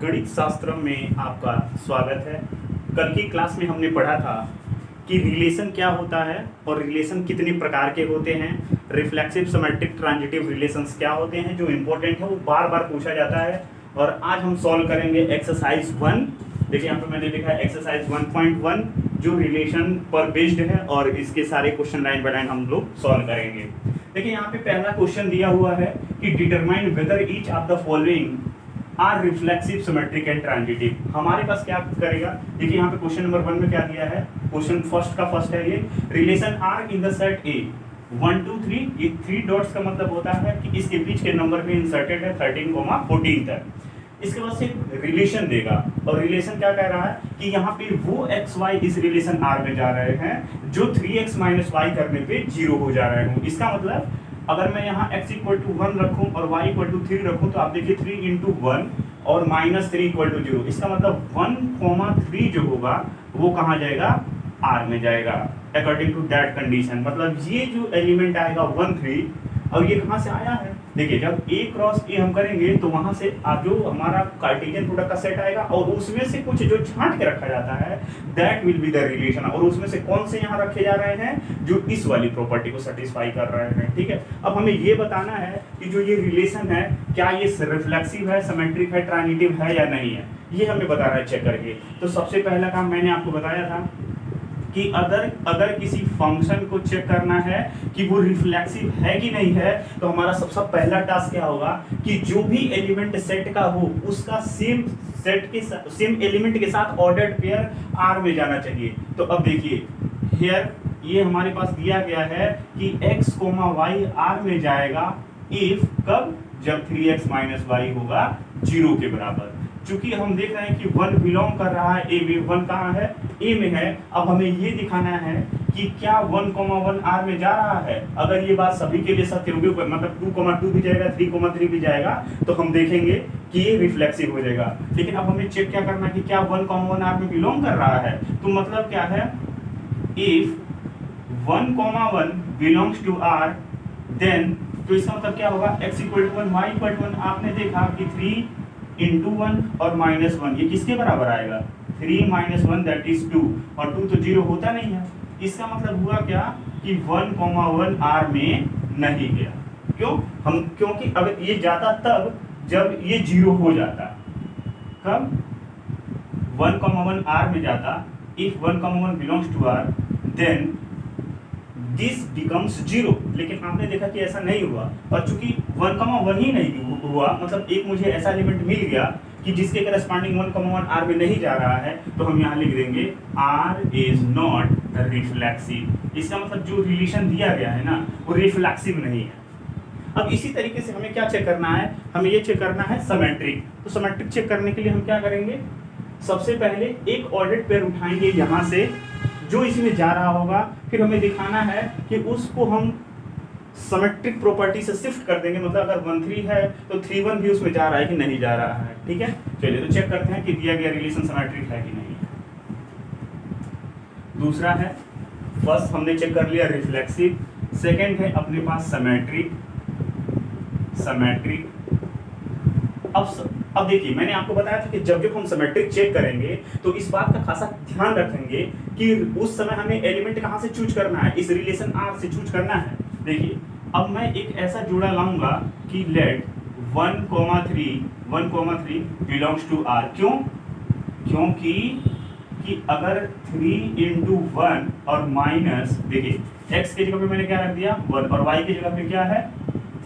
गणित शास्त्र में आपका स्वागत है। कल की क्लास में हमने पढ़ा था कि रिलेशन क्या होता है और रिलेशन कितने प्रकार के होते हैं, रिफ्लेक्सिव सिमेट्रिक ट्रांजिटिव रिलेशंस क्या होते हैं, जो इम्पोर्टेंट है वो बार बार पूछा जाता है। और आज हम सॉल्व करेंगे एक्सरसाइज 1। देखिए यहाँ पे मैंने लिखा है एक्सरसाइज 1.1 जो रिलेशन पर बेस्ड है और इसके सारे क्वेश्चन लाइन बाय लाइन हम लोग सॉल्व करेंगे। देखिए यहाँ पे पहला क्वेश्चन दिया हुआ है कि determine whether each of the following are reflexive symmetric and transitive. हमारे पास क्या करेगा, देखिए यहाँ पे क्वेश्चन नंबर 1 में क्या दिया है, क्वेश्चन फर्स्ट है ये, relation R in the set A 1 2 3। ये 3 डॉट्स का मतलब होता है कि इसके बीच के नंबर में इंसर्टेड है 13,14 तक। इसके बाद से रिलेशन देगा और रिलेशन क्या कह रहा है कि यहाँ पे वो एक्स वाई इस रिलेशन आर में जा रहे हैं जो 3x माइनस वाई करने पे 0 हो जा रहे हूँ। इसका मतलब अगर मैं यहाँ x इक्वल टू 1 रखूँ और y इक्वल टू 3 रखूँ तो आप देखिए 3 इंटू 1 और माइनस 3 इक्वल टू 0। इसका मतलब 1,3 जो होगा वो कहाँ जाएगा, R में जाएगा अकॉर्डिंग टू दैट कंडीशन। मतलब ये जो एलिमेंट आएगा 1 3 और ये कहाँ से आया है, देखिए जब A क्रॉस A हम करेंगे तो वहां से जो हमारा कार्टेशियन प्रोडक्ट का सेट आएगा और उसमें से कुछ जो छांट के रखा जाता है that will be the relation. और उसमें से कौन से यहाँ रखे जा रहे हैं जो इस वाली प्रॉपर्टी को सेटिस्फाई कर रहे हैं। ठीक है, अब हमें ये बताना है कि जो ये रिलेशन है क्या ये रिफ्लेक्सिव है, सिमेट्रिक है, ट्रांजिटिव है या नहीं है, ये हमें बताना है चेक करके। तो सबसे पहला काम मैंने आपको बताया था कि अगर किसी फंक्शन को चेक करना है कि वो रिफ्लेक्सिव है कि नहीं है तो हमारा सबसे पहला टास्क क्या होगा कि जो भी एलिमेंट सेट का हो उसका सेम एलिमेंट के साथ ऑर्डर्ड पेयर आर में जाना चाहिए। तो अब देखिए हियर ये हमारे पास दिया गया है कि x, y आर में जाएगा इफ कब, जब 3x माइनस वाई होगा 0 के बराबर। चूंकि हम देख रहे हैं कि 1 बिलोंग कर रहा है ए में, 1 कहाँ है, ए में है। अब हमें ये दिखाना है कि क्या 1,1 आर में जा रहा है। अगर ये बात सभी के लिए सत्य होगी, मतलब 2,2 भी जाएगा, 3,3 भी जाएगा, तो हम देखेंगे कि ये रिफ्लेक्सिव हो जाएगा। लेकिन अब हमें चेक क्या करना है कि क्या 1,1 आर में बिलोंग कर रहा है। तो मतलब क्या है, if 1,1 belongs to R then, तो इसका मतलब क्या होगा, x equal to 1 y equal to 1। आपने देखा कि 3 इंटू 1 और माइनस 1 ये किसके बराबर आएगा, 3 माइनस 1 दैट इज 2, और 2 तो 0 होता नहीं है। इसका मतलब हुआ क्या कि 1,1 आर में नहीं गया। क्योंकि अब ये जाता तब जब ये 0 हो जाता। कब 1,1 आर में जाता, if 1,1 belongs to R then this becomes 0। लेकिन आपने देखा कि ऐसा नहीं हुआ, और चूंकि 1,1 ही नहीं हुआ, मतलब एक मुझे ऐसा एलिमेंट मिल गया कि जिसके करस्पॉन्डिंग 1,1 आर में नहीं जा रहा है, तो हम यहाँ लिख देंगे आर इज नॉट रिफ्लेक्सिव। इसका मतलब जो रिलेशन दिया गया है ना वो रिफ्लेक्सिव नहीं है। अब इसी तरीके से हमें क्या चेक करना है, हमें ये चेक करना है सिमेट्रिक। तो सिमेट्रिक चेक करने के लिए हम क्या करेंगे, सबसे पहले एक ऑर्डर्ड पेयर उठाएंगे यहाँ से जो इसमें जा रहा होगा, फिर हमें दिखाना है कि उसको हम सिमेट्रिक प्रॉपर्टी से शिफ्ट कर देंगे। मतलब अगर 1 3 है तो 3 1 भी उसमें जा रहा है कि नहीं जा रहा है। ठीक है, चलिए तो चेक करते हैं कि दिया गया रिलेशन सिमेट्रिक है कि नहीं है। दूसरा है, फर्स्ट हमने चेक कर लिया रिफ्लेक्सिव, सेकंड है अपने पास सिमेट्रिक। अब देखिए मैंने आपको बताया था कि जब हम सिमेट्रिक चेक करेंगे तो इस बात का खासा ध्यान रखेंगे कि उस समय हमें एलिमेंट कहाँ से चूज करना है, इस रिलेशन आर से चूज करना है। देखिए अब मैं एक ऐसा जोड़ा लाऊंगा कि लेट 1,3 बिलोंग्स टू आर। क्योंकि अगर 3 इंटू 1 और माइनस, देखिए x के जगह पे मैंने क्या रख दिया 1 और y की जगह पे क्या है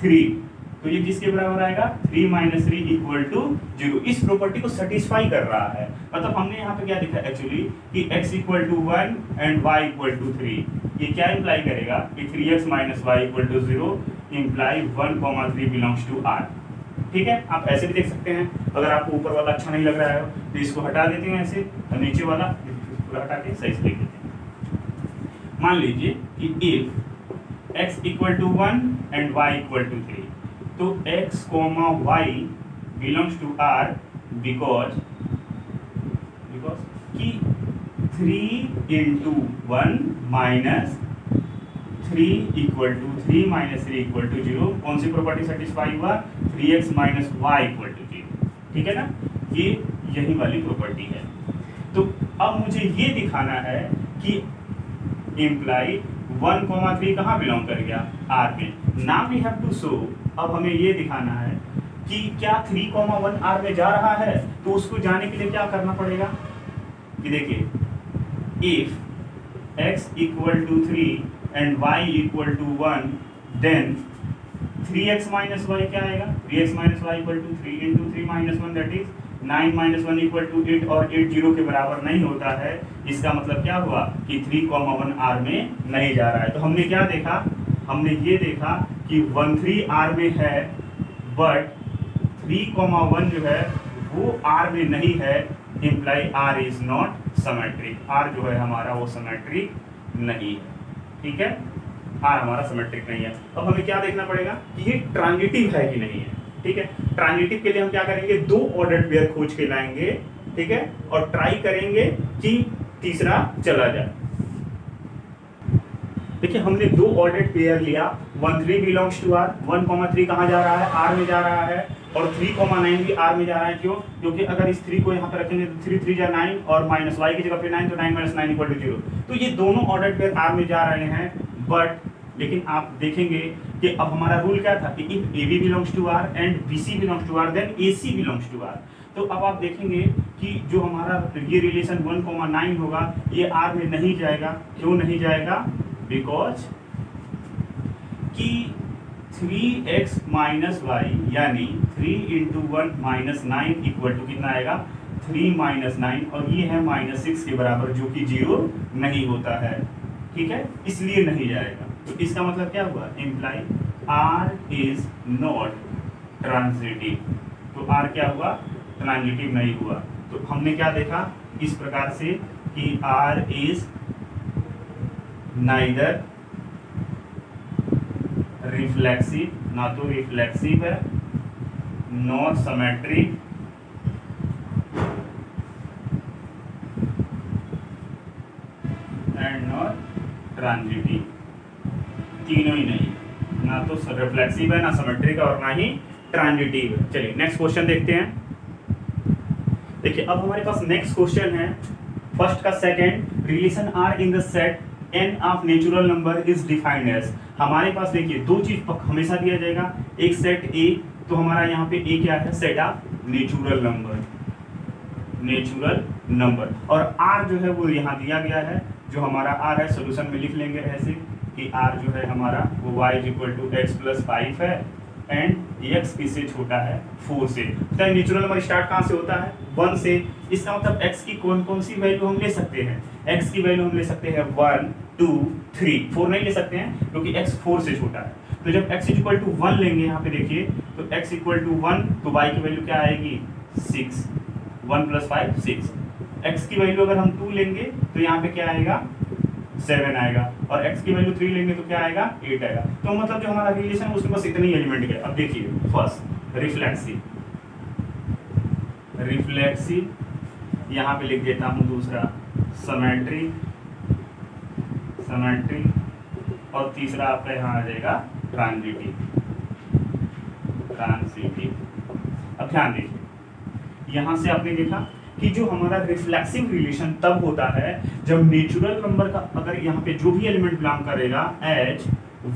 3, तो ये किसके बराबर आएगा 3 माइनस 3 इक्वल टू 0। इस प्रॉपर्टी को सेटिस्फाई कर रहा है। मतलब हमने यहाँ पे क्या देखा एक्चुअली कि x equal to 1 and y equal to 3। ये क्या इंप्लाई करेगा कि 3x minus y equal to 0 imply 1,3 belongs to r। ठीक है, आप ऐसे भी देख सकते हैं। अगर आपको ऊपर वाला अच्छा नहीं लग रहा है तो इसको हटा देते हैं ऐसे, और नीचे वाला पूरा हटा के सही से लिख देते हैं। मान लीजिए कि if x equal to 1 and y equal to 3, तो x, y belongs to r because कि 3 into 1 minus 3 equal to 3 minus 3 equal to 0। कौन सी प्रॉपर्टी सेटिस्फाई हुआ, 3x minus y equal to 0। ठीक है ना। ये यही वाली प्रॉपर्टी है। तो अब मुझे ये दिखाना है कि इम्प्लाई 1,3 कहाँ बिलोंग कर गया, आर में। Now we have to show, अब हमें ये दिखाना है कि क्या 3,1 आर में जा रहा है। तो उसको जाने के लिए क्या करना पड़ेगा कि देखिए, if x equal to 3 and y equal to 1 then 3x minus Y क्या आएगा, 3x minus y equal to 3 into 3 minus 1 that is 9 minus 1 equal to 8, और 8 0 के बराबर नहीं होता है। इसका मतलब क्या हुआ कि 3,1 आर में नहीं जा रहा है। तो हमने क्या देखा, हमने ये देखा कि 1,3 आर में है बट 3,1 जो है वो आर में नहीं है, imply R is not symmetric. R जो है हमारा वो सिमेट्रिक नहीं है, ठीक है, आर हमारा सिमेट्रिक नहीं है। अब हमें क्या देखना पड़ेगा कि ये ट्रांजिटिव है कि नहीं है, ठीक है। ट्रांजिटिव के लिए हम क्या करेंगे, 2 ऑर्डर्ड पेयर खोज के लाएंगे, ठीक है, और ट्राई करेंगे कि तीसरा चला जाए। देखिए हमने 2 ऑर्डर्ड पेयर लिया, 1,3 बिलोंग्स टू आर, 1,3 कहाँ जा रहा है, आर में जा रहा है, और 3,9 भी आर में जा रहा है। क्यों, क्योंकि अगर इस 3 को यहाँ पे रखेंगे तो 3 3 जा 9 और माइनस वाई की जगह पे 9, तो 9 माइनस 9 इक्वल टू 0। तो ये दोनों ऑर्डर्ड पेयर आर में जा रहे हैं, बट लेकिन आप देखेंगे कि अब हमारा रूल क्या था कि if A B belongs to R and B C belongs to R then A C belongs to R. तो अब आप देखेंगे कि जो हमारा ये रिलेशन 1,9 होगा ये आर में नहीं जाएगा। क्यों नहीं जाएगा, बिकॉज कि 3x माइनस वाई यानी 3 इंटू 1 माइनस 9 इक्वल टू कितना आएगा, 3 माइनस 9, और ये है माइनस 6 के बराबर जो कि 0 नहीं होता है, ठीक है, इसलिए नहीं जाएगा। तो इसका मतलब क्या हुआ, imply R is not transitive. तो आर क्या हुआ, ट्रांजिटिव नहीं हुआ। तो हमने क्या देखा इस प्रकार से कि आर इज नाइदर रिफ्लेक्सिव, ना तो रिफ्लेक्सिव है, not symmetric, and not transitive. तीनों ही नहीं, ना तो रिफ्लेक्सिव है, ना सिमेट्रिक और ना ही ट्रांजिटिव है। चलिए नेक्स्ट क्वेश्चन देखते हैं। देखिए अब हमारे पास नेक्स्ट क्वेश्चन है फर्स्ट का second, relation R in the set n of natural number is defined as. हमारे पास देखिए 2 चीज हमेशा दिया जाएगा, एक सेट A, तो हमारा यहाँ पे A क्या है, set of natural number, natural number, और R जो है वो यहाँ दिया गया है, जो हमारा R है सोल्यूशन में लिख लेंगे ऐसे कि R जो है हमारा वो y equal to x plus 5 है एंड x किससे छोटा है, 4 से। तो नेचुरल नंबर स्टार्ट कहाँ से होता है, 1 से। इसका मतलब x की कौन कौन सी वैल्यू हम ले सकते हैं, x की वैल्यू हम ले सकते हैं 1 2 3, 4 नहीं ले सकते हैं क्योंकि x 4 से छोटा है। तो जब x इक्वल टू 1 लेंगे यहाँ पे देखिए, तो x इक्वल टू 1 तो y की वैल्यू क्या आएगी 6, 1 प्लस 5 6। x की वैल्यू अगर हम 2 लेंगे तो यहाँ पे क्या आएगा 7 आएगा, और x की वैल्यू 3 लेंगे तो क्या आएगा 8 आएगा। तो मतलब जो हमारा रिलेशन है उसमें बस इतने ही एलिमेंट है। अब देखिए फर्स्ट रिफ्लेक्सिव, रिफ्लेक्सिव यहाँ पे लिख देता हूँ, दूसरा सिमेट्रिक, सिमेट्रिक, और तीसरा आपका यहाँ आ जाएगा ट्रांजिटिव, ट्रांजिटिव। अब ध्यान दीजिए यहाँ से आपने देखा कि जो हमारा रिफ्लेक्सिव रिलेशन तब होता है जब नेचुरल नंबर का अगर यहाँ पे जो भी एलिमेंट बिलोंग करेगा एच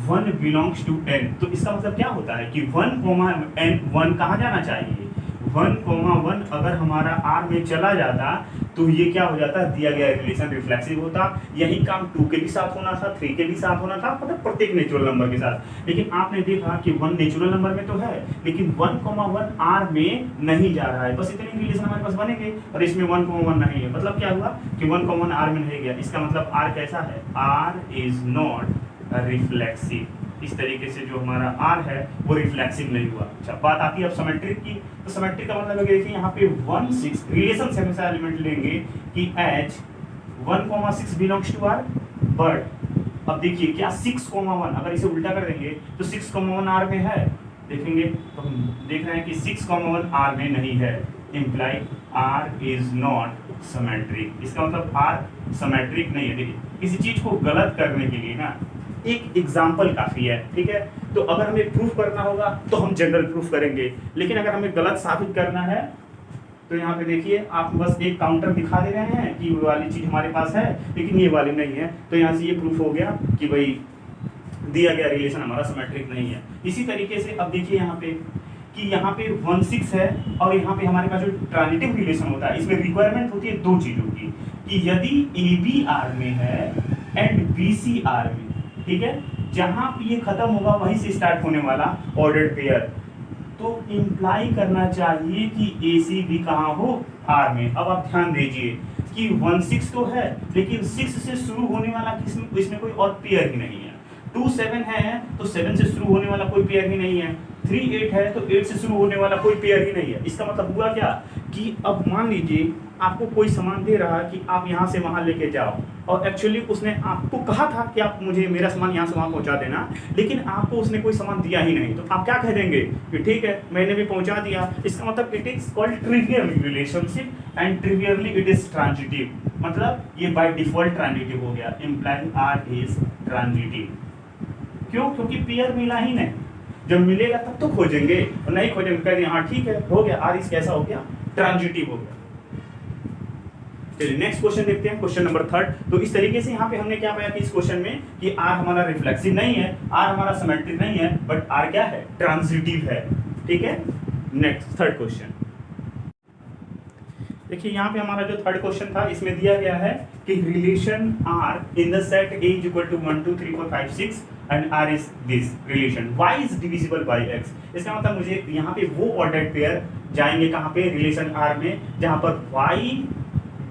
1 बिलोंग्स टू n, तो इसका मतलब क्या होता है कि 1,n 1 कहाँ जाना चाहिए, 1,1 अगर हमारा R में चला जाता तो ये क्या हो जाता, दिया गया रिलेशन रिफ्लेक्सिव होता। यही काम 2 के भी साथ होना था, 3 के भी साथ होना था, मतलब प्रत्येक नेचुरल नंबर के साथ। लेकिन आपने देखा कि 1 नेचुरल नंबर में तो है लेकिन 1,1 R में नहीं जा रहा है। बस इतने रिलेशन हमारे पास बनेंगे और इसमें 1,1 नहीं है। मतलब क्या हुआ कि 1,1 R में नहीं गया। इसका मतलब R कैसा है, R इज नॉट रिफ्लेक्सिव। इस तरीके से जो हमारा R है वो रिफ्लेक्सिव नहीं हुआ। अच्छा बात आती है अब सिमेट्रिक की। तो सिमेट्रिक का मतलब है देखिए यहाँ पे 1 6 रिलेशन से हमेशा एलिमेंट लेंगे कि H 1,6 belongs to R, but अब देखिए क्या 6,1 अगर इसे उल्टा कर देंगे तो 6,1 R में है। देखेंगे तो हम देख रहे हैं कि 6,1 R में नहीं है, imply R is not symmetric. इसका मतलब R सिमेट्रिक नहीं है। देखिए किसी चीज को गलत करने के लिए ना एक एग्जाम्पल काफी है, ठीक है। तो अगर हमें प्रूफ करना होगा तो हम जनरल प्रूफ करेंगे, लेकिन अगर हमें गलत साबित करना है तो यहाँ पे देखिए आप बस एक काउंटर दिखा दे रहे हैं कि वो वाली चीज़ हमारे पास है लेकिन ये वाली नहीं है, तो यहाँ से ये प्रूफ हो गया कि भाई दिया गया रिलेशन हमारा सिमेट्रिक नहीं है। इसी तरीके से अब देखिए यहाँ पे कि यहाँ पे 1/6 है और यहाँ पे हमारे पास जो ट्रांजिटिव रिलेशन होता है इसमें रिक्वायरमेंट होती है दो चीज़ों की, कि यदि AB R में है एंड BC R में, ठीक है, जहाँ पे ये खत्म होगा वहीं से स्टार्ट होने वाला ऑर्डर्ड पेयर, तो इम्प्लाई करना चाहिए कि AC भी कहाँ हो, R में। अब आप ध्यान दीजिए कि 1/6 तो है लेकिन 6 से शुरू होने वाला इसमें कोई और पेयर ही नहीं है। 2 7 है तो 7 से शुरू होने वाला कोई पेयर ही नहीं है। 3 8 है तो 8 से शुरू होने वाला कोई पेयर ही नहीं है। इसका मतलब हुआ क्या कि अब मान लीजिए आपको कोई सामान दे रहा है कि आप यहाँ से वहाँ लेके जाओ, और एक्चुअली उसने आपको कहा था कि आप मुझे मेरा सामान यहाँ से वहाँ पहुँचा देना, लेकिन आपको उसने कोई सामान दिया ही नहीं, तो आप क्या कह देंगे कि ठीक है मैंने भी पहुँचा दिया। इसका मतलब it is called trivial relationship and trivially it is transitive, मतलब ये बाय डिफॉल्ट ट्रांजिटिव हो गया, इम्प्लाइंग आर इज ट्रांजिटिव। क्यों? क्योंकि पेयर मिला ही नहीं, जब मिलेगा तब तो खोजेंगे, और नहीं खोजेंगे कह दिए हाँ ठीक है हो गया, आर इस कैसा हो गया, ट्रांजिटिव हो गया। चलिए नेक्स्ट क्वेश्चन देखते हैं, क्वेश्चन नंबर 3। तो इस तरीके से यहाँ पे हमने क्या पाया कि इस क्वेश्चन में कि आर हमारा रिफ्लेक्सिव नहीं है, आर हमारा सिमेट्रिक नहीं है, बट आर क्या है, ट्रांजिटिव है। ठीक है, नेक्स्ट थर्ड क्वेश्चन देखिए, यहाँ पे हमारा जो थर्ड क्वेश्चन था इसमें दिया गया है कि relation R in the set A is equal to 1 2 3 4 5 6 and R is this relation y is divisible by x। इसका मतलब मुझे यहाँ पे वो ऑर्डर्ड पेयर जाएंगे कहाँ पे, रिलेशन R में, जहाँ पर y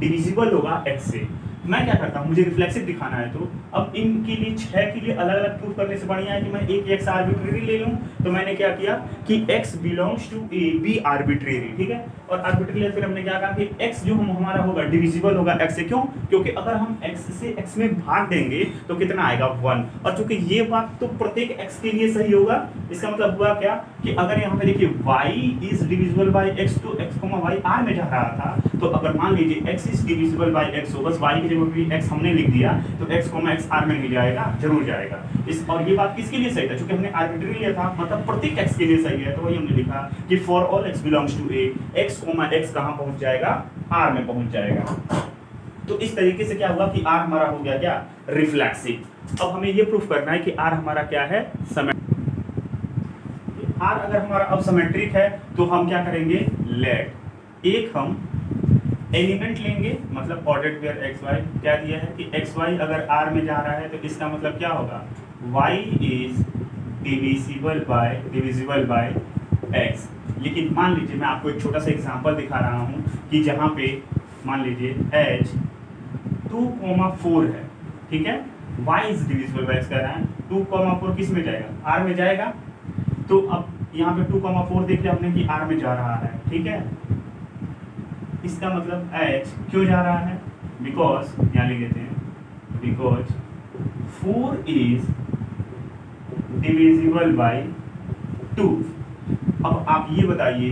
डिविजिबल होगा x से। मैं क्या करता हूँ, मुझे रिफ्लेक्सिव दिखाना है, तो अब इनके लिए 6 के लिए अलग अलग प्रूफ करने से बढ़िया है कि मैं एक x आर्बिट्रेरी ले लूँ। तो मैंने क्या किया कि x belongs to a b arbitrary, ठीक है, और आर्बिट्रेरी फिर हमने क्या कहा कि x जो हमारा होगा डिविजिबल होगा x से। क्यों? क्योंकि अगर हम x से x में भाग देंगे तो कितना आएगा 1, और चूंकि ये बात तो प्रत्येक x के लिए सही होगा, इसका मतलब हुआ क्या कि अगर यहाँ पे देखिए y is divisible by x, तो x, y r में जा रहा था, तो अगर मान लीजिए x is divisible by x हो, बस y की जगह भी x हमने लिख दिया, तो x, x r में मिल जाएगा, जरूर जाएगा। इस और ये बात किसके लिए सही था, क्योंकि हमने आर्बिट्रेरी लिया था, मतलब प्रत्येक x के लिए सही है, तो वही हमने लिखा कि for all x belongs to a, x, x कहाँ पहुंच जाएगा, r में पहुंच जाएगा। तो इस तरीके से क्या हुआ कि r हमारा हो गया क्या, रिफ्लेक्सिव। अब हमें ये प्रूफ करना है कि r हमारा क्या है, R अगर हमारा अब सिमेट्रिक है तो हम क्या करेंगे, लेट एक हम एलिमेंट लेंगे, मतलब ऑर्डर्ड पेयर एक्स वाई। क्या दिया है कि एक्स वाई अगर R में जा रहा है तो इसका मतलब क्या होगा, y is divisible by x। लेकिन मान लीजिए मैं आपको एक छोटा सा एग्जांपल दिखा रहा हूँ कि जहाँ पे मान लीजिए h 2,4 है, ठीक है, y is divisible by x कह रहा है, 2,4 किस में जाएगा, R में जाएगा। तो अब यहाँ पे 2,4 देख लिया हमने कि R में जा रहा है, ठीक है, इसका मतलब h क्यों जा रहा है, बिकॉज यहाँ लिख देते हैं, बिकॉज 4 इज डिविजिबल बाय 2। अब आप ये बताइए,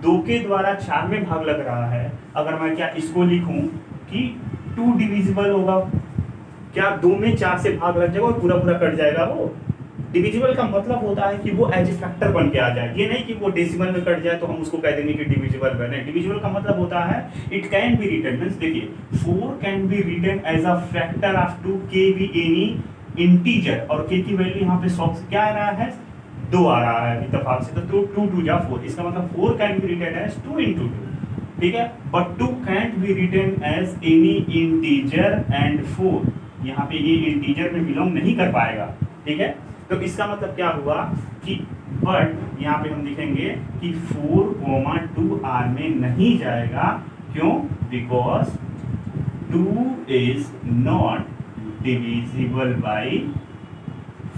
2 के द्वारा 4 में भाग लग रहा है, अगर मैं क्या इसको लिखूं कि 2 डिविजिबल होगा, क्या 2 में 4 से भाग लग जाएगा और पूरा पूरा कट जाएगा। वो डिविजिबल का मतलब होता है कि वो एज ए फैक्टर बन के आ जाए, ये नहीं कि वो डेसिमल में कट जाए तो हम उसको कह देंगे कि डिविजिबल बने। डिविजिबल का मतलब होता है it can be written, means देखिए 4 can be written as a factor of 2 के बी एनी इंटीजर, और के की वैल्यू यहाँ पे सॉफ्ट क्या आ रहा है, 2 आ रहा है इत्तेफाक से, तो 2 2 जा 4, इसका मतलब 4 can be written as 2 into 2, ठीक है, but 2 can't be written as any integer and 4, यहाँ पे ये इंटीजर में बिलोंग नहीं कर पाएगा, ठीक है। तो इसका मतलब क्या हुआ कि बट यहाँ पे हम लिखेंगे कि 4,2 R में नहीं जाएगा, क्यों, because 2 is not divisible by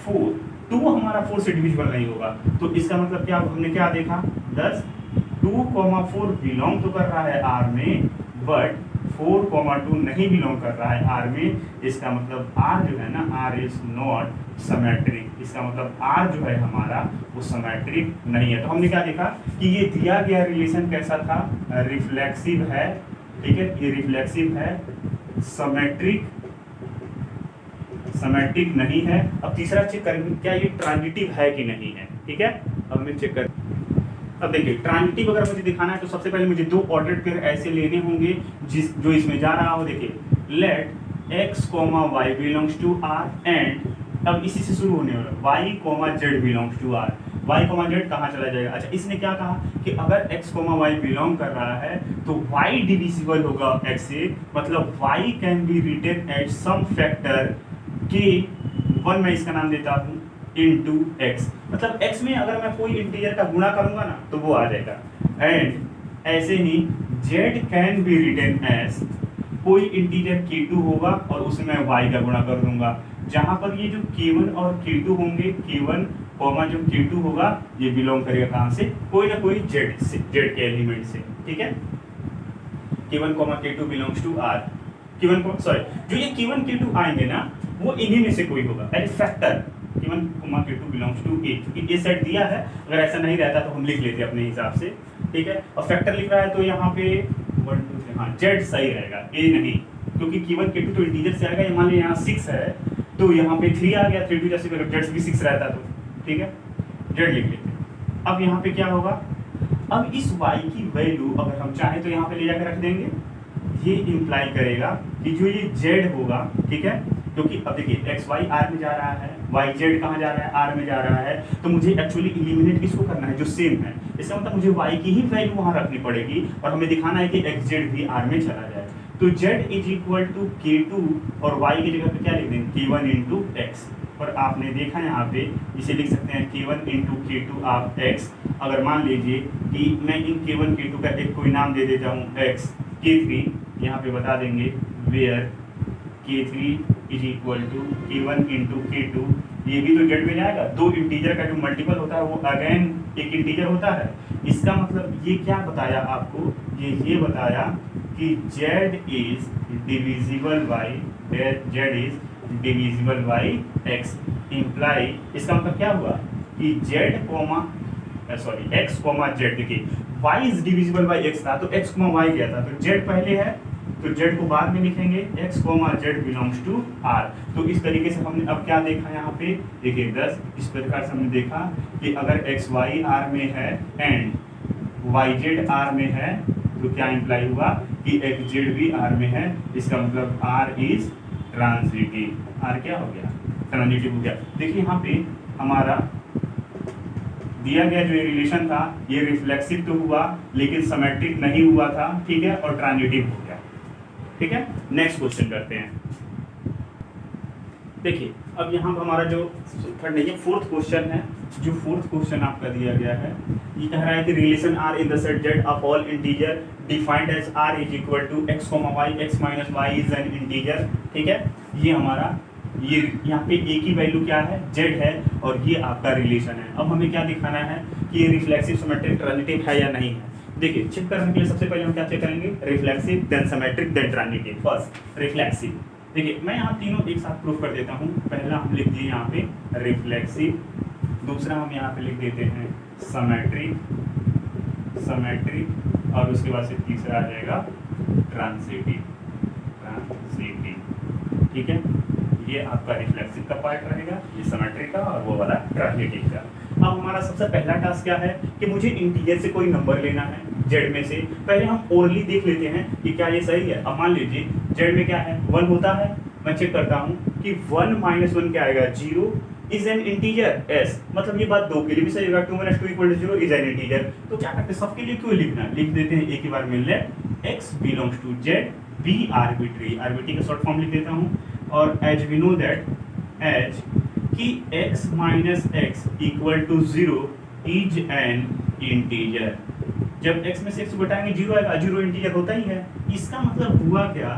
4, 2 हमारा 4 से डिविजिबल नहीं होगा। तो इसका मतलब क्या, हमने क्या देखा, 10 2,4 बिलोंग तो कर रहा है R में, बट 4,2 नहीं बिलोंग कर रहा है R में। इसका मतलब R जो है ना, R इज नॉट सिमेट्रिक, इसका मतलब R जो है हमारा वो सिमेट्रिक नहीं है। तो हमने क्या देखा कि ये दिया गया रिलेशन कैसा था, रिफ्लेक्सिव है, ठीक है, ये रिफ्लेक्सिव है, सिमेट्रिक नहीं है। अब तीसरा चेक करेंगे क्या ये ट्रांजिटिव है कि नहीं है, ठीक है, अब हमें चेक कर अब देखिए ट्रांजिटिव अगर मुझे दिखाना है तो सबसे पहले मुझे दो ऑर्डर्ड पेयर ऐसे लेने होंगे जो इसमें जा रहा हो। देखिए let x comma y belongs to R and अब इसी से शुरू होने वाला y comma z belongs to R. y comma z कहाँ चला जाएगा? अच्छा इसने क्या कहा कि अगर x कॉमा वाई बिलोंग कर रहा है तो y डिविजिबल होगा x से, मतलब y can be written at some factor k 1 मैं इसका नाम देता हूँ इंटू एक्स, मतलब x में अगर मैं कोई इंटीजर का गुणा करूंगा ना तो वो आ जाएगा। एंड ऐसे ही z can be written as कोई इंटीजर k2 होगा और उसमें मैं y का गुणा कर दूंगा, जहां पर ये जो k1 और k2 होंगे, k1 कॉमा जो k2 होगा ये बिलोंग करेगा कहां से? कोई ना कोई z से, z के एलिमेंट से, ठीक है। k1 comma k2 belongs to r, k1 sorry जो ये k1 k2 आएंगे ना वो इन्हीं में से कोई होगा as factor. k1 comma k2 belongs to a, क्योंकि a सेट दिया है, अगर ऐसा नहीं रहता तो हम लिख लेते अपने हिसाब से, ठीक है। और फैक्टर लिख रहा है तो यहाँ पे 1 2 3 हाँ z सही रहेगा, a नहीं, क्योंकि k1 k2 तो इंटीजर से आएगा। ये मान लीजिए यहाँ 6 है तो यहाँ पे 3 आ गया, 3 2 जैसे z भी 6 रहता तो, ठीक है, z लिख लेते हैं। अब यहाँ पे क्या होगा, अब इस y की वैल्यू अगर हम चाहें तो यहाँ पे ले जाकर रख देंगे, ये इंप्लाई करेगा कि जो ये z होगा, ठीक है, क्योंकि अब देखिए एक्स वाई आर में जा रहा है, वाई जेड कहाँ जा रहा है? आर में जा रहा है, तो मुझे एक्चुअली इलिमिनेट किसको करना है? जो सेम है। इसका मतलब मुझे वाई की ही वैल्यू वहाँ रखनी पड़ेगी और हमें दिखाना है कि एक्स जेड भी आर में चला जाए। तो Z is equal to k2 और वाई की जगह पे क्या लिख देंगे? k1 into x. और आपने देखा यहाँ पे इसे लिख सकते हैं k1 into k2 of x. अगर मान लीजिए कि मैं इन k1 k2 का एक कोई नाम दे देता हूँ x, k3 यहाँ पे बता देंगे where k3 is equal to k1 into k2, ये भी तो जेड में जाएगा। दो इंटीजर का जो मल्टीपल होता है वो अगेन एक इंटीजर होता है। इसका मतलब ये क्या बताया आपको? ये बताया कि z is divisible by x imply, इसका मतलब क्या हुआ कि z comma sorry x comma z, देखिए y is divisible by x था तो x कॉमा y गया था, तो z पहले है तो z को बाद में लिखेंगे, x comma z belongs to r। तो इस तरीके से हमने अब क्या देखा यहाँ पे? देखिए 10 इस प्रकार से हमने देखा कि अगर x y r में है एंड y z r में है तो क्या इंप्लाई हुआ कि x z भी r में है। इसका मतलब r इज ट्रांजिटिव। r क्या हो गया? ट्रांजिटिव हो गया। देखिए यहाँ पे हमारा दिया गया जो रिलेशन था ये रिफ्लेक्सिव तो हुआ लेकिन सिमेट्रिक नहीं हुआ था, ठीक है, और ट्रांजिटिव हो गया, ठीक है। नेक्स्ट क्वेश्चन करते हैं। देखिए अब यहाँ पर हमारा जो थर्ड नहीं, ये फोर्थ क्वेश्चन है। जो फोर्थ क्वेश्चन आपका दिया गया है ये कह रहा है कि relation R in the set Z of all integer defined as R is equal to x comma y, x minus y is an integer, ठीक है। ये हमारा ये यहाँ पे ए की वैल्यू क्या है? जेड है और ये आपका रिलेशन है। अब हमें क्या दिखाना है कि ये रिफ्लेक्सिव सिमेट्रिक ट्रांजिटिव है या नहीं है। देखिए चेक करने के लिए सबसे पहले हम क्या चेक करेंगे? Reflexive then symmetric then transitive. First reflexive, देखिए मैं यहाँ तीनों एक साथ प्रूफ कर देता हूँ। पहला हम लिख दिए यहाँ पे रिफ्लेक्सिव, दूसरा हम यहाँ पे लिख देते हैं सिमेट्रिक और उसके बाद से तीसरा आ जाएगा ट्रांजिटिव, ठीक है। ये आपका रिफ्लेक्सिव का पार्ट रहेगा, ये सिमेट्रिक का और वो वाला ट्रांजिटिव का। अब हमारा सबसे पहला टास्क क्या है कि मुझे इंटीजर से कोई नंबर लेना है जेड में से। पहले हम ओरली देख लेते हैं कि क्या ये सही है। अब मान लीजिए जेड में क्या है? 1 होता है। मैं चेक करता हूँ कि 1 माइनस 1 क्या आएगा? 0 इज एन इंटीजर एस, मतलब ये बात दो के लिए भी सही होगा। 2 minus 2 equal to 0 is an integer. तो क्या करते हैं? सबके लिए क्यों लिखना है? लिख देते हैं एक ही बार में, let x belongs to Z be arbitrary का शॉर्ट फॉर्म लिख देता हूँ। और as we know that as कि x minus x equal to 0 is an integer. जब x में से x घटाएंगे 0 आएगा, 0 इंटीजर होता ही है। इसका मतलब हुआ क्या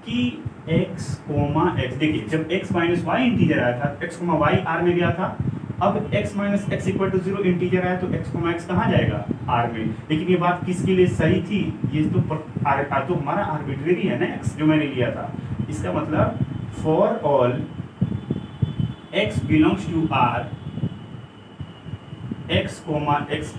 कि x कोमा x, देखिए जब x माइनस वाई इंटीजर आया था, x कोमा वाई आर में गया था। अब x minus x equal to 0 integer आया तो x कोमा x कहाँ जाएगा? r में। लेकिन ये बात किसके लिए सही थी? ये तो हमारा आर्बिट्रेरी है ना x जो मैंने लिया था। इसका मतलब for all x belongs to r, x comma x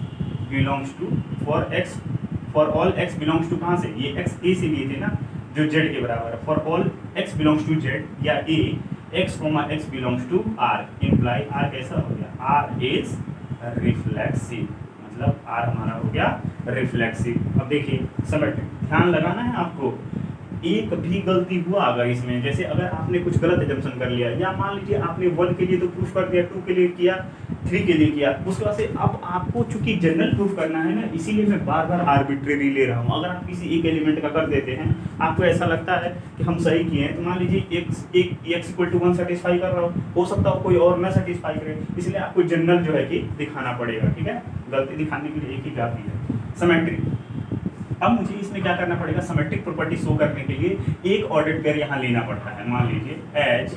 belongs to for all x belongs to कहाँ से? ये x a से लिए थे ना जो z के बराबर है। for all x belongs to z या a, x comma x belongs to r, imply r कैसा हो गया? r is reflexive, मतलब मतलब आर हमारा हो गया रिफ्लेक्सिव। अब देखिए सिमेट्रिक, ध्यान लगाना है आपको, एक भी गलती हुआ अगर इसमें, जैसे अगर आपने कुछ गलत एजम्पशन कर लिया, या मान लीजिए आपने 1 के लिए तो प्रूफ कर दिया, 2 के लिए किया, 3 के लिए किया, उसके बाद से अब आपको चूंकि जनरल प्रूफ करना है ना, इसीलिए मैं बार बार आर्बिट्रेरी ले रहा हूँ। अगर आप किसी एक एलिमेंट का कर देते हैं, आपको ऐसा लगता है कि हम सही किए हैं, तो मान लीजिए x इक्वल टू 1 सेटिस्फाई कर रहा हो सकता हो कोई और ना सेटिस्फाई करे, इसलिए आपको जनरल जो है कि दिखाना पड़ेगा। ठीक है, गलती दिखाने के लिए एक ही काफी है। सिमेट्रिक, अब मुझे इसमें क्या करना पड़ेगा, सिमेट्रिक प्रॉपर्टी शो करने के लिए एक ऑर्डर पेयर यहाँ लेना पड़ता है। मान लीजिए एज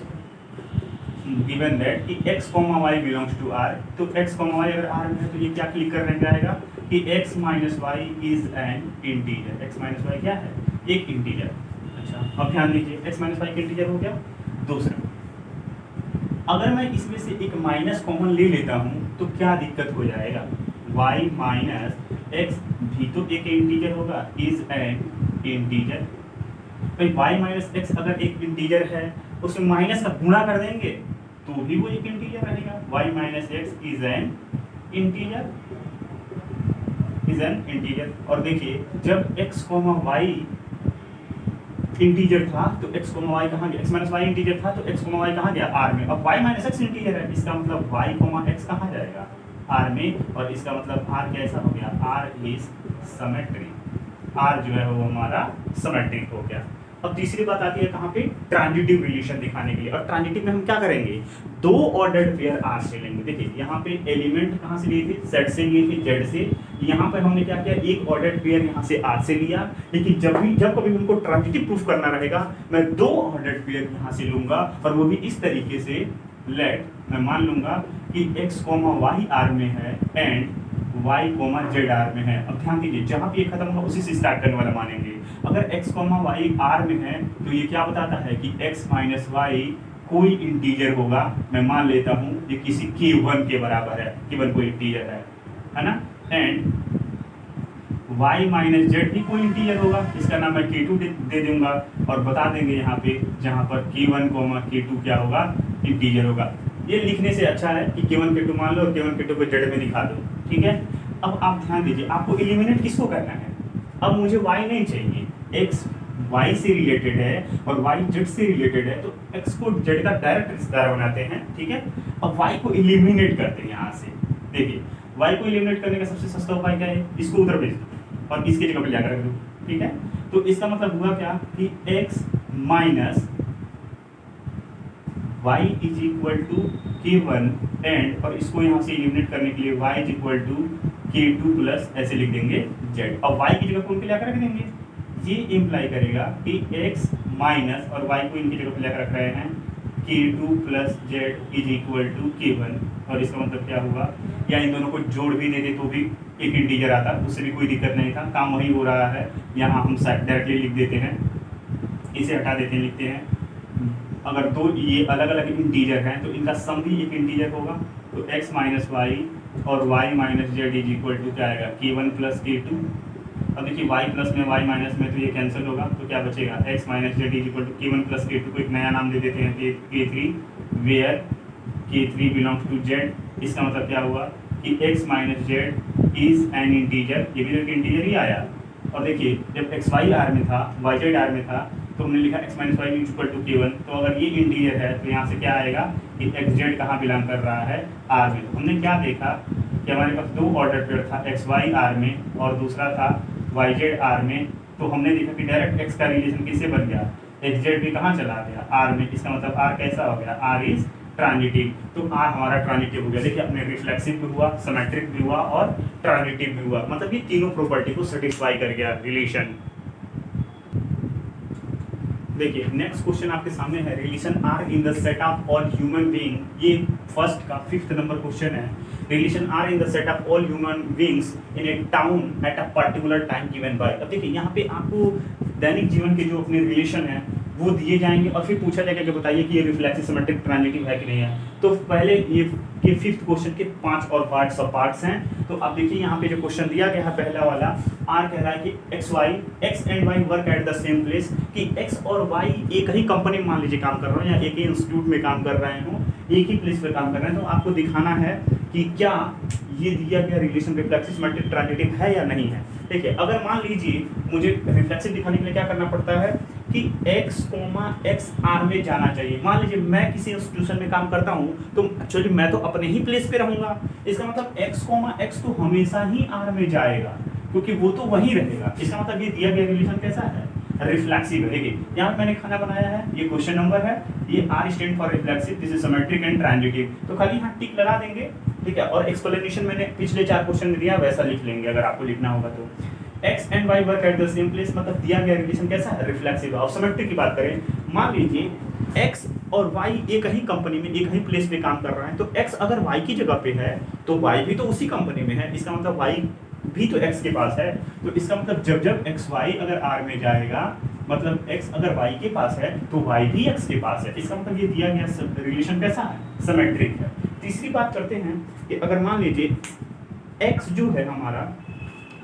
गिवन दैट कि x, y belongs to r, तो x, y अगर r में है तो ये क्या क्लिक करने जाएगा कि x minus y is an integer. x minus Y क्या है, एक इंटीजर। अच्छा, अब ध्यान दीजिए x माइनस वाई इंटीजर हो गया। दूसरा, अगर मैं इसमें से एक माइनस कॉमन ले लेता हूँ तो क्या दिक्कत हो जाएगा, y माइनस एक्स भी तो एक इंटीजर होगा, इज एन इंटीजर। भाई y माइनस एक्स अगर एक इंटीजर है, उसमें माइनस का गुणा कर देंगे तो भी वो एक इंटीजर रहेगा। y minus x is an integer, is an integer. और देखिए जब x कोमा y इंटीजर था तो x कोमा y कहाँ गया, x माइनस y इंटीजर था तो x कोमा y कहाँ गया, r में। अब y माइनस एक्स इंटीजर है, इसका मतलब y कोमा x कहाँ जाएगा, r में, और इसका मतलब r कैसा हो गया, r इज सिमेट्रिक। r जो है वो हमारा सिमेट्रिक हो गया। अब तीसरी बात आती है कहाँ पे, ट्रांजिटिव रिलेशन दिखाने के लिए। और ट्रांजिटिव में हम क्या करेंगे, दो ऑर्डर्ड पेयर r से लेंगे। देखिए यहाँ पे एलिमेंट कहाँ से लिए थे, z से लिए थे, z से। यहाँ पे हमने क्या किया, एक ऑर्डर्ड पेयर यहाँ से r से लिया, लेकिन जब कभी उनको ट्रांजिटिव प्रूफ करना रहेगा, मैं दो ऑर्डर्ड पेयर यहाँ से लूंगा, और वो भी इस तरीके से, लेट मैं मान लूंगा कि x, y r में है एंड y, z r में है। अब ध्यान दीजिए जहां पे ये खत्म होगा उसी से स्टार्ट करने वाला मानेंगे। अगर x, y r में है तो ये क्या बताता है कि x माइनस y कोई इंटीजर होगा। मैं मान लेता हूं ये किसी k1 के बराबर है, k1 कोई इंटीजर है ना, एंड y माइनस z भी कोई इंटीजर होगा, इसका नाम मैं k2 दे दूंगा, और बता देंगे यहाँ पे जहाँ पर k1, k2 क्या होगा, इंटीजर होगा। ये लिखने से अच्छा है कि k1 k2 मान लो और k1 k2 को z में दिखा दो। ठीक है, अब आप ध्यान दीजिए आपको एलिमिनेट किसको करना है। अब मुझे y नहीं चाहिए, x y से रिलेटेड है और y z से रिलेटेड है, तो x को z का डायरेक्ट रिश्तेदार बनाते हैं। ठीक है, अब y को एलिमिनेट करते हैं यहाँ से। देखिए y को एलिमिनेट करने का सबसे सस्ता उपाय क्या है, इसको उधर भेज दो और इसकी जगह पर जाकर रख दो। ठीक है, तो इसका मतलब हुआ क्या कि x minus y is equal to k1 and, और इसको यहाँ से एलिमिनेट करने के लिए y is equal to k2 plus ऐसे लिख देंगे z, और y की जगह कौन पे लाकर रख देंगे, ये इम्प्लाई करेगा कि x माइनस, और y को इनकी जगह पे लाकर रख रहे हैं, k2 plus z is equal to k1, और इसका मतलब क्या हुआ, या इन दोनों को जोड़ भी दे दे तो भी एक इंटीजर आता, उससे भी कोई दिक्कत नहीं था, काम वही हो रहा है। यहाँ हम डायरेक्टली लिख देते हैं, इसे हटा देते हैं, लिखते हैं अगर दो ये अलग अलग इंटीजर हैं तो इनका सम भी एक इंटीजर होगा, तो x माइनस वाई और y minus z is equal to क्या आएगा, k1 प्लस k2। अब देखिए y प्लस में y माइनस में तो ये कैंसिल होगा, तो क्या बचेगा, x minus z is equal to k1 plus k2 को एक नया नाम दे देते हैं k3, where k3 belongs to z। इसका मतलब क्या हुआ कि x minus z is an integer, ये भी एक इंटीजर ही आया। और देखिए जब एक्स वाई आर में था, वाई जेड आर में था, तो हमने लिखा x minus y equal to k1, तो अगर ये इंटीजर है तो यहाँ से क्या आएगा कि एक्स जेड कहाँ बिलोंग कर रहा है, आर में। हमने क्या देखा कि हमारे पास दो ऑर्डर पेयर था, एक्स वाई आर में और दूसरा था वाई जेड आर में, तो हमने देखा कि डायरेक्ट x का रिलेशन किससे बन गया, एक्स जेड भी कहाँ चला गया, आर में। इसका मतलब आर कैसा हो गया, आर इज ट्रांजिटिव, तो आर हमारा ट्रांजिटिव हो गया। देखिए अपने रिफ्लेक्सिव भी हुआ, सिमेट्रिक भी हुआ और ट्रांजिटिव भी हुआ, मतलब ये तीनों प्रॉपर्टी को सेटिस्फाई कर गया रिलेशन। देखिए नेक्स्ट क्वेश्चन आपके सामने है, relation R in the set of all human being. ये फर्स्ट का 5th नंबर क्वेश्चन है। Relation R in the set of all human beings in a town at a particular time given by. अब देखिए यहाँ पे आपको दैनिक जीवन के जो अपने रिलेशन है वो दिए जाएंगे और फिर पूछा जाएगा कि बताइए कि ये रिफ्लेक्सिव, सिमेट्रिक, ट्रांजिटिव है कि नहीं है। तो पहले ये 5th क्वेश्चन के 5 और पार्ट्स हैं। तो अब देखिए यहाँ पे जो क्वेश्चन दिया गया है पहला वाला, आर कह रहा है कि x and y work at the same place, कि एक्स और वाई एक ही कंपनी में मान लीजिए काम कर रहे हो या एक ही इंस्टीट्यूट में काम कर रहे हो, एक ही प्लेस पे काम कर रहे हैं, तो आपको दिखाना है कि क्या ये दिया गया रिलेशन रिफ्लेक्सिव सिमेट्रिक ट्रांजिटिव है या नहीं है। देखिए अगर मान लीजिए मुझे रिफ्लेक्सिव दिखाने के लिए क्या करना पड़ता है कि x, x r में जाना चाहिए। मान लीजिए मैं किसी इंस्टीट्यूशन में काम करता हूँ तो एक्चुअली मैं तो अपने ही प्लेस पे रहूंगा, इसका मतलब x, x तो हमेशा ही r में जाएगा क्योंकि वो तो वहीं रहेगा। इसका मतलब ये दिया गया रिलेशन कैसा है, रिफ्लेक्सिव है। देखिए यहाँ पे मैंने खाना बनाया है, ये क्वेश्चन नंबर है, ये R stand for reflexive, this is symmetric and transitive. तो खाली यहाँ टिक लगा देंगे, ठीक है। और एक्सप्लेनेशन मैंने पिछले 4 क्वेश्चन में दिया, वैसा लिख लेंगे अगर आपको लिखना होगा तो। x and y work at the same place, मतलब दिया गया रिलेशन कैसा है, रिफ्लेक्सिव है। अब सिमेट्रिक की बात करें, मान लीजिए x और y एक ही कंपनी में एक ही प्लेस पे काम कर रहा है, तो x अगर y की जगह पे है तो y भी तो उसी कंपनी में है, इसका मतलब y भी तो x के पास है। तो इसका मतलब जब x y अगर r में जाएगा, मतलब x अगर y के पास है तो y भी x के पास है। इसका मतलब ये दिया गया रिलेशन कैसा है, सिमेट्रिक है। तीसरी बात करते हैं कि अगर मान लीजिए x जो है हमारा,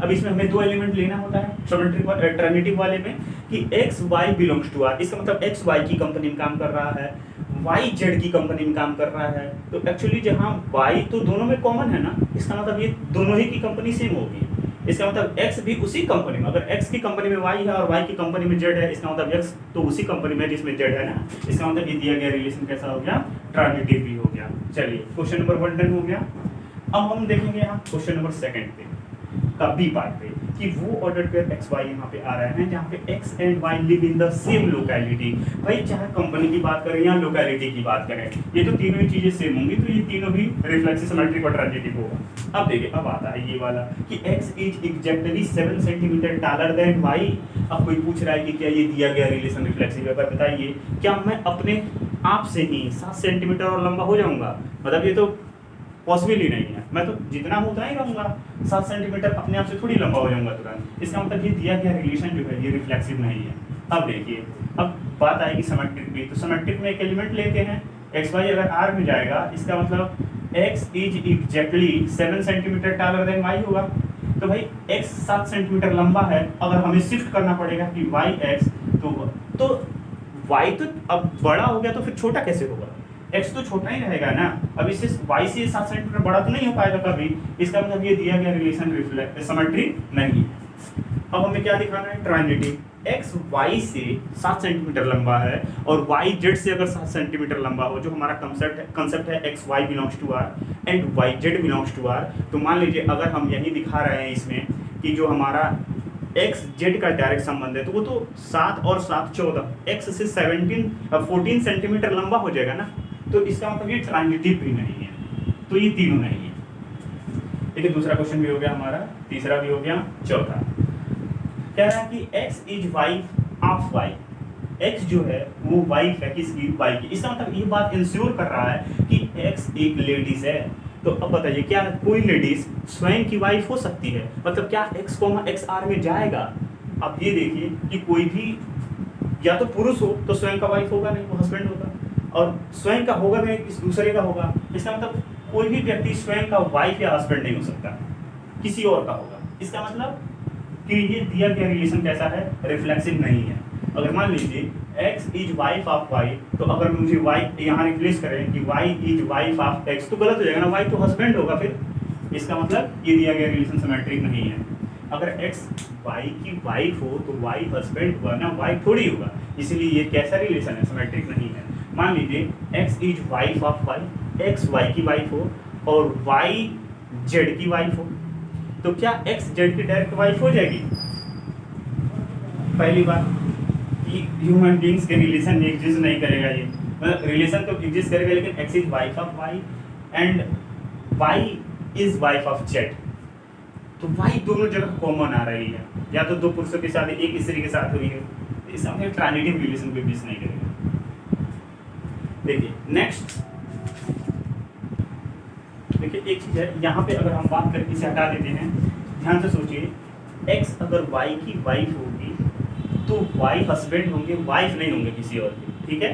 अब इसमें हमें 2 एलिमेंट लेना होता है सिमेट्रिक ट्रांजिटिव वाले में कि x y belongs to r, इसका मतलब x y की कंपनी में काम कर रहा है, y z की कंपनी में काम कर रहा है। तो एक्चुअली जहाँ y तो दोनों में कॉमन है ना, इसका मतलब ये दोनों ही की कंपनी सेम होगी। इसका मतलब x भी उसी कंपनी में, अगर x की कंपनी में y है और y की कंपनी में z है, इसका मतलब x तो उसी कंपनी में जिसमें z है ना, इसका मतलब ये दिया गया रिलेशन कैसा हो गया, ट्रांजिटिव भी हो गया। चलिए क्वेश्चन नंबर 1 डन हो गया। अब हम देखेंगे यहाँ क्वेश्चन नंबर 2 पे का बी पार्ट पे कि वो ऑर्डर पेयर एक्स वाई यहाँ पे आ रहे हैं जहाँ पे x and y live in the same locality. भाई चाहे कंपनी की बात करें या लोकेलिटी की बात करें, ये तो तीनों ही चीजें सेम होंगी, तो ये तीनों भी रिफ्लेक्सिव सिमेट्रिक और ट्रांजिटिव होगा। अब देखिए अब आता है ये वाला कि x is exactly 7 centimetre taller then y। अब कोई पूछ रहा है कि क्या ये दिया गया रिलेशन रिफ्लेक्सिव है, पर बताइए क्या मैं अपने आप से ही 7 सेंटीमीटर और लंबा हो जाऊंगा? मतलब ये तो पॉसिबल ही नहीं है, मैं तो जितना हूँ उतना ही रहूंगा, 7 सेंटीमीटर अपने आप से थोड़ी लंबा हो जाऊंगा तुरंत। इसका मतलब ये दिया गया रिलेशन जो है ये रिफ्लेक्सिव नहीं है। अब देखिए अब बात आएगी सिमेट्रिक की, तो सिमेट्रिक में एक एलिमेंट लेते हैं एक्स वाई, अगर आर में जाएगा इसका मतलब x is exactly 7 centimetre taller than y होगा। तो भाई एक्स 7 सेंटीमीटर लंबा है, अगर हमें शिफ्ट करना पड़ेगा कि वाई एक्स, तो वाई तो अब बड़ा हो गया तो फिर छोटा कैसे होगा, x तो छोटा ही रहेगा ना। अब इससे y से 7 सेंटीमीटर बड़ा तो नहीं हो पाएगा कभी, इसका मतलब ये दिया गया रिलेशन सिमेट्रिक नहीं है। अब हमें क्या दिखाना है, ट्रांजिटिव। x y से 7 सेंटीमीटर लंबा है और y z से अगर 7 सेंटीमीटर लंबा हो, जो हमारा कंसेप्ट है x y belongs to r and y z belongs to r, तो मान लीजिए अगर हम यही दिखा रहे हैं इसमें कि जो हमारा एक्स जेड का डायरेक्ट संबंध है, तो वो तो 7 और 7 14, एक्स से 14 सेंटीमीटर लंबा हो जाएगा ना, तो इसका मतलब ये ट्रांजिटिव भी नहीं है, तो ये तीनों नहीं है। ठीक है, दूसरा क्वेश्चन भी हो गया हमारा, तीसरा भी हो गया, चौथा कह रहा है कि x is wife of y, x जो है वो वाइफ है किसकी, y की। इसका मतलब ये बात इंश्योर कर रहा है कि x एक लेडीज है। तो अब बताइए क्या कोई लेडीज स्वयं की वाइफ हो सकती है? मतलब क्या x, x r में जाएगा? अब ये देखिए कि कोई भी या तो पुरुष हो तो स्वयं का वाइफ होगा नहीं, वो हस्बैंड होगा, और स्वयं का होगा नहीं, किसी दूसरे का होगा। इसका मतलब कोई भी व्यक्ति स्वयं का वाइफ या हस्बैंड नहीं हो सकता, किसी और का होगा। इसका मतलब कि ये दिया गया रिलेशन कैसा है, रिफ्लेक्सिव नहीं है। अगर मान लीजिए x is wife of y, तो अगर मुझे y यहाँ रिप्लेस करें कि y is wife of x, तो गलत हो जाएगा ना, y तो हस्बैंड होगा फिर। इसका मतलब ये दिया गया रिलेशन सिमेट्रिक नहीं है। अगर x y की वाइफ हो तो y हस्बैंड हुआ ना, y थोड़ी होगा, इसलिए ये कैसा रिलेशन है, सिमेट्रिक नहीं है। मान लीजिए x is wife of y, x y की वाइफ हो और y z की वाइफ हो, तो क्या x z की डायरेक्ट वाइफ हो जाएगी? पहली बात, ह्यूमन बीइंग्स के रिलेशन एग्जिस्ट नहीं करेगा, ये मतलब रिलेशन तो एग्जिस्ट करेगा लेकिन x is wife of y and y is wife of z, तो y दोनों जगह कॉमन आ रही है, या तो 2 पुरुषों की शादी एक स्त्री के साथ हुई है, इसका मतलब ट्रांजिटिव रिलेशन को एग्जिस्ट नहीं करेगा। देखिए नेक्स्ट, देखिए एक चीज है यहाँ पे, अगर हम बात करके इसे हटा देते हैं, ध्यान से सोचिए, x अगर y की वाइफ होगी तो y हस्बैंड होंगे, वाइफ नहीं होंगे किसी और की, ठीक है।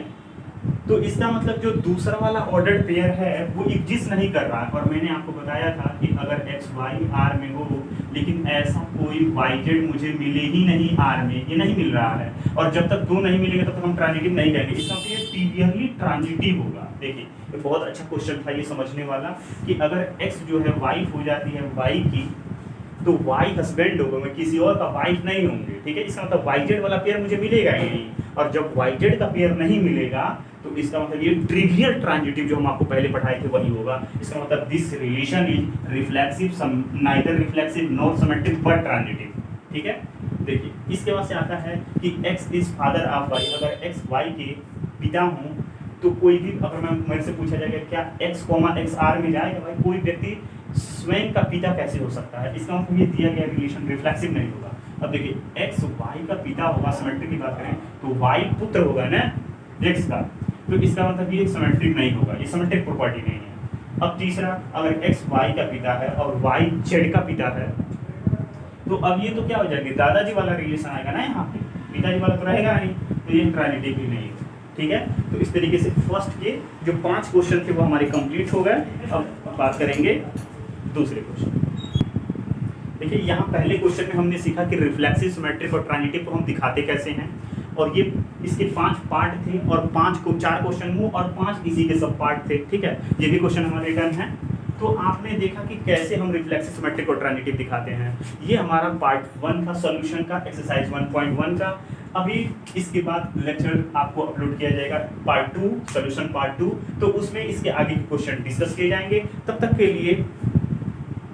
तो इसका मतलब जो दूसरा वाला ऑर्डर्ड पेयर है वो एग्जिस्ट नहीं कर रहा है, और मैंने आपको बताया था कि अगर x y r में हो लेकिन ऐसा कोई YZ मुझे मिले ही नहीं R में, ये नहीं मिल रहा है। और जब तक 2 नहीं मिलेंगे तब तक हम ट्रांजिटिव नहीं कहेंगे, इसका मतलब ये ट्रिवियली ट्रांजिटिव होगा। देखिए ये बहुत अच्छा क्वेश्चन था ये समझने वाला कि अगर x जो है वाइफ हो जाती है y की, तो y हस्बैंड होगा, मैं किसी और का वाइफ नहीं होंगे, ठीक है। इसका मतलब YZ वाला पेयर मुझे मिलेगा ही नहीं, और जब YZ का पेयर नहीं मिलेगा तो इसका मतलब ये ट्रिवियल ट्रांजिटिव जो हम आपको पहले पढ़ाए थे वही होगा। इसका मतलब this relation is reflexive, neither reflexive nor symmetric but transitive, ठीक है। देखिए इसके बाद से आता है कि x is father of y, अगर x y के पिता हूँ तो कोई भी, अगर मैं मेरे से पूछा जाएगा क्या x, x R में जाएगा, भाई कोई व्यक्ति स्वयं का पिता कैसे हो सकता है, इसका मतलब ये दिया गया रिलेशन रिफ्लेक्सिव नहीं होगा। अब देखिए x y का पिता होगा, सिमेट्रिक की बात करें तो y पुत्र होगा ना x का, तो इसका मतलब ये सिमेट्रिक नहीं होगा, ये सिमेट्रिक प्रॉपर्टी नहीं है। अब तीसरा, अगर x y का पिता है और y z का पिता है, तो अब ये तो क्या हो जाएगा, दादाजी वाला रिलेशन आएगा ना यहाँ पे, पिताजी वाला तो रहेगा नहीं, तो ये ट्रांजिटिव भी नहीं है, ठीक है। तो इस तरीके से फर्स्ट के जो 5 क्वेश्चन थे वो हमारे कंप्लीट हो गए। अब बात करेंगे दूसरे क्वेश्चन। देखिए यहाँ पहले क्वेश्चन में हमने सीखा कि रिफ्लेक्सिव, सिमेट्रिक और ट्रांजिटिव को हम दिखाते कैसे हैं, और ये इसके 5 पार्ट थे और 4 क्वेश्चन मुँह और 5 इसी के सब पार्ट थे, ठीक है। ये भी क्वेश्चन हमारे डन है। तो आपने देखा कि कैसे हम रिफ्लेक्सिव, सिमेट्रिक और ट्रांजिटिव दिखाते हैं। ये हमारा पार्ट 1 था सॉल्यूशन का, एक्सरसाइज 1.1 का। अभी इसके बाद लेक्चर आपको अपलोड किया जाएगा पार्ट 2, सॉल्यूशन पार्ट 2, तो उसमें इसके आगे के क्वेश्चन डिस्कस किए जाएंगे। तब तक के लिए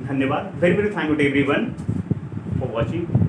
धन्यवाद। Very very thank you to everyone for watching.